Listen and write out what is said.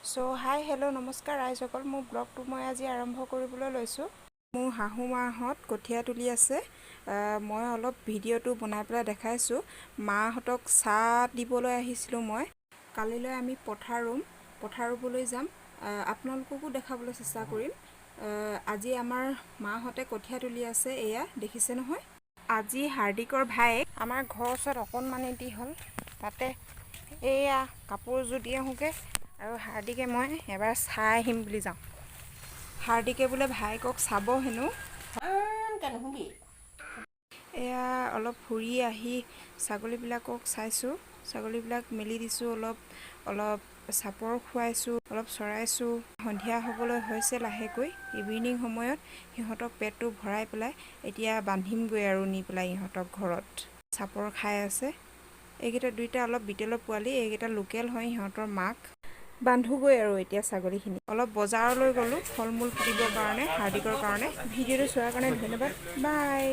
So hi hello' নমস্কাৰ ৰাইজসকল, মোৰ ব্লগটো মই আজি আৰম্ভ কৰিবলৈ লৈছোঁ। মোৰ শাহু মাহঁত কঠীয়া তুলি আছে। মই অলপ ভিডিঅ'টো বনাই পেলাই দেখাইছোঁ। মাহঁতক চাহ দিবলৈ আহিছিলোঁ মই। কালিলৈ আমি পথাৰ ৰুবলৈ যাম। আপোনালোককো দেখাবলৈ চেষ্টা কৰিম। আজি আমাৰ মাহঁতে কঠীয়া তুলি আছে, এয়া দেখিছে নহয়। আজি হাৰ্দিকৰ ভায়েক আমাৰ ঘৰৰ ওচৰত অকণমান এটি হ'ল, তাতে এয়া কাপোৰযোৰ দি আহোঁগৈ। আৰু হাৰ্দিকে মই এবাৰ চাই আহিম বুলি যাওঁ। হাৰ্দিকে বোলে ভায়েকক চাব হেনো। এয়া অলপ ফুৰি আহি ছাগলীবিলাকক চাইছোঁ। ছাগলীবিলাক মেলি দিছোঁ, অলপ চাপৰ খুৱাইছোঁ, অলপ চৰাইছোঁ। সন্ধিয়া হ'বলৈ হৈছে লাহেকৈ। ইভিনিং সময়ত সিহঁতক পেটটো ভৰাই পেলাই এতিয়া বান্ধিমগৈ আৰু নি পেলাই ইহঁতক ঘৰত। চাপৰ খাই আছে। এইকেইটা দুইটা অলপ বিটেলৰ পোৱালি, এইকেইটা লোকেল হয়, সিহঁতৰ মাক। বান্ধোগৈ আৰু এতিয়া ছাগলীখিনি। অলপ বজাৰলৈ গ'লোঁ ফল মূল কিনিবৰ কাৰণে, হাৰ্দিকৰ কাৰণে। ভিডিঅ'টো চোৱাৰ কাৰণে ধন্যবাদ। বাই।